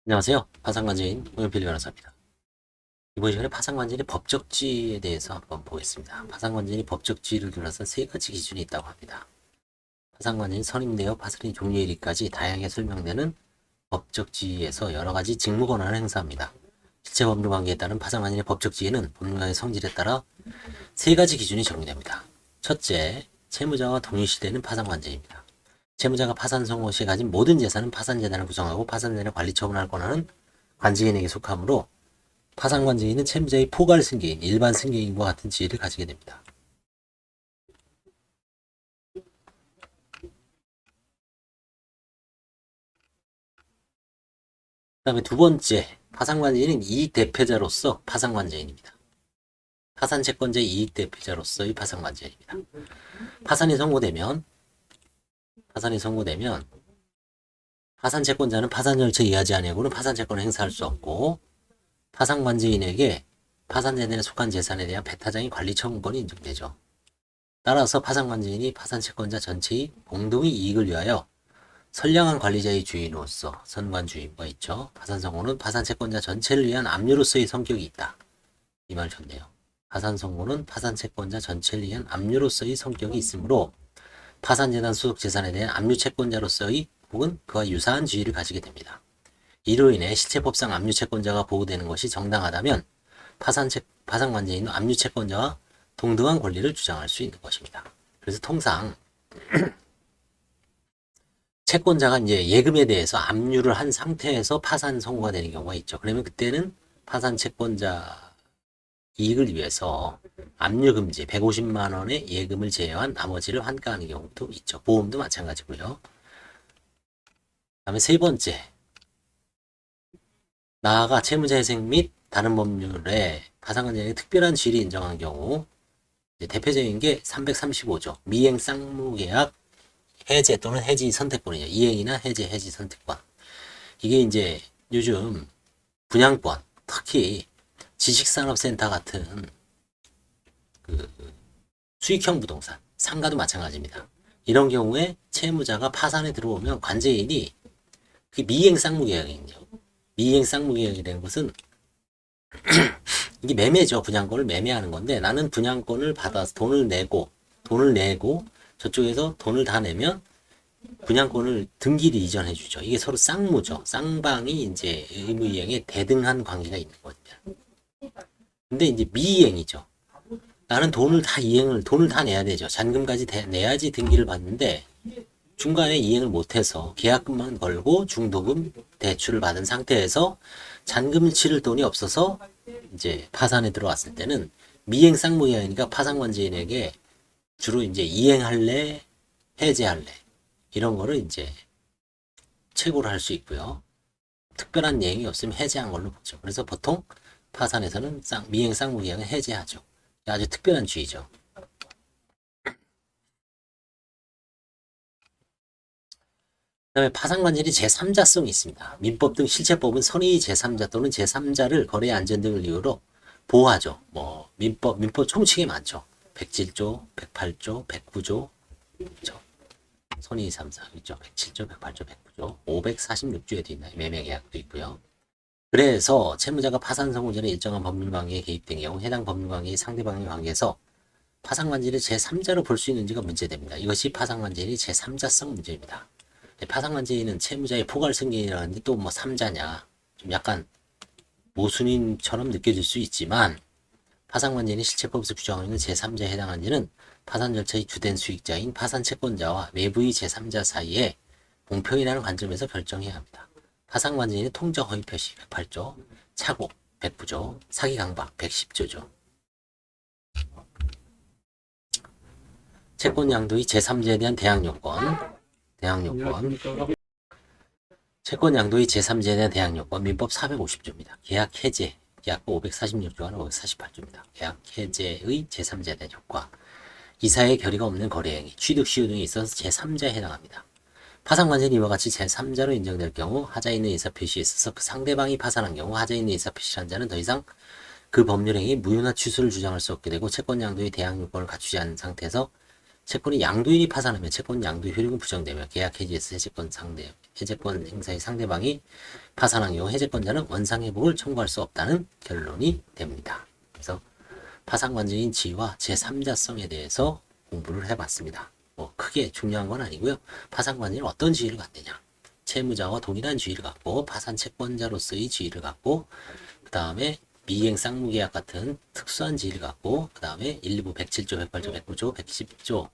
안녕하세요. 파산관제인 오연필 변호사입니다. 이번 시간에 파산관제인의 법적 지위에 대해서 한번 보겠습니다. 파산관제인이 법적 지위를 둘러싼 세 가지 기준이 있다고 합니다. 파산관제인 선임되어 파산이 종료일까지 다양하게 설명되는 법적 지위에서 여러 가지 직무 권한을 행사합니다. 실체 법률 관계에 따른 파산관제인의 법적 지위는 법률관의 성질에 따라 세 가지 기준이 적용됩니다. 첫째, 채무자와 동일시되는 파산관제입니다. 채무자가 파산 선고 시에 가진 모든 재산은 파산재단을 구성하고 파산재단의 관리 처분할 권한은 관제인에게 속하므로 파산관제인은 채무자의 포괄 승계인, 일반 승계인과 같은 지위를 가지게 됩니다. 그 다음에 두 번째, 파산관제인은 이익대표자로서 파산관제인입니다. 파산채권자의 이익대표자로서의 파산관제인입니다. 파산이 선고되면 파산채권자는 파산 절차 이해하지 아니하고는 파산채권을 행사할 수 없고 파산관제인에게 파산재단에 속한 재산에 대한 배타장의 관리 처분권이 인정되죠. 따라서 파산관제인이 파산채권자 전체의 공동의 이익을 위하여 선량한 관리자의 주인으로서 선관주의가 있죠. 파산선고는 파산채권자 전체를 위한 압류로서의 성격이 있다. 이 말 좋네요. 파산선고는 파산채권자 전체를 위한 압류로서의 성격이 있으므로 파산재단 소속 재산에 대한 압류채권자로서의 혹은 그와 유사한 지위를 가지게 됩니다. 이로 인해 실체법상 압류채권자가 보호되는 것이 정당하다면 파산관제인은 압류채권자와 동등한 권리를 주장할 수 있는 것입니다. 그래서 통상 채권자가 이제 예금에 대해서 압류를 한 상태에서 파산 선고가 되는 경우가 있죠. 그러면 그때는 파산 채권자 이익을 위해서 압류금지 150만 원의 예금을 제외한 나머지를 환가하는 경우도 있죠. 보험도 마찬가지고요. 다음에 세 번째, 나아가 채무자회생 및 다른 법률에 파산관제인의 특별한 지위를 인정한 경우 대표적인 게 335조 미행 쌍무계약 해제 또는 해지 선택권이죠. 이행이나 해지 선택권. 이게 이제 요즘 분양권, 특히 지식산업센터 같은 그 수익형 부동산, 상가도 마찬가지입니다. 이런 경우에 채무자가 파산에 들어오면 관제인이 그 미행 쌍무계약이죠. 미행 쌍무계약이라는 것은 이게 매매죠. 분양권을 매매하는 건데 나는 분양권을 받아서 돈을 내고 저쪽에서 돈을 다 내면 분양권을 등기를 이전해 주죠. 이게 서로 쌍무죠. 쌍방이 이제 의무이행에 대등한 관계가 있는 겁니다. 근데 이제 미이행이죠. 나는 돈을 다 내야 되죠. 잔금까지 내야지 등기를 받는데 중간에 이행을 못해서 계약금만 걸고 중도금 대출을 받은 상태에서 잔금을 치를 돈이 없어서 이제 파산에 들어왔을 때는 미행 쌍무계약이니까 파산관제인에게 주로 이제 이행할래, 해제할래 이런 거를 이제 최고로 할 수 있고요. 특별한 예행이 없으면 해제한 걸로 보죠. 그래서 보통 파산에서는 미행 쌍무계약은 해제하죠. 아주 특별한 주의죠. 그다음에 파산관절이 제3자성이 있습니다. 민법 등 실체법은 선의 제3자 또는 제3자를 거래 안전 등을 이유로 보호하죠. 뭐 민법 총칙이 많죠. 107조, 108조, 109조 있죠. 선의 3사 있죠. 107조, 108조, 109조, 546조에도 있나요? 매매계약도 있고요. 그래서 채무자가 파산 선고 전에 일정한 법률관계에 개입된 경우 해당 법률관계의 상대방의 관계에서 파산관제를 제3자로 볼 수 있는지가 문제됩니다. 이것이 파산관제의 제3자성 문제입니다. 파산관제인은 채무자의 포괄 승계인이라는데 또 뭐 3자냐 좀 약간 모순인처럼 느껴질 수 있지만 파산관제인이 실체법에서 규정하고 있는 제3자에 해당하는지는 파산 절차의 주된 수익자인 파산 채권자와 외부의 제3자 사이에 공평이라는 관점에서 결정해야 합니다. 파산관제인의 통정 허위 표시 108조, 착오 109조, 사기 강박 110조죠. 채권 양도의 제3자에 대한 대항 요건 채권 양도의 제3자에 대한 대항 요건 민법 450조입니다. 계약 해제 계약법 546조와는 548조입니다. 계약 해제의 제3자에 대한 효과 이사의 결의가 없는 거래행위, 취득 시효 등에 있어서 제3자에 해당합니다. 파산관제는 이와 같이 제3자로 인정될 경우 하자에 있는 의사표시에 있어서 그 상대방이 파산한 경우 하자에 있는 의사표시한 자는 더 이상 그 법률행위 무효나 취소를 주장할 수 없게 되고 채권 양도의 대항 요건을 갖추지 않은 상태에서 채권이 양도인이 파산하면 채권 양도 효력은 부정되며 계약 해지에서 해제권 행사의 상대방이 파산한 경우 해제권자는 원상회복을 청구할 수 없다는 결론이 됩니다. 그래서 파산관계인 지위와 제3자성에 대해서 공부를 해봤습니다. 뭐 크게 중요한 건 아니고요. 파산관계는 어떤 지위를 갖느냐. 채무자와 동일한 지위를 갖고 파산 채권자로서의 지위를 갖고 그 다음에 미행 쌍무계약 같은 특수한 지위를 갖고 그 다음에 1부 107조, 108조, 109조, 110조,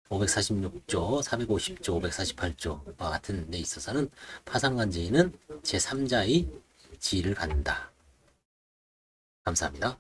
546조, 450조, 548조와 같은 데 있어서는 파산관계인은 제3자의 지위를 갖는다. 감사합니다.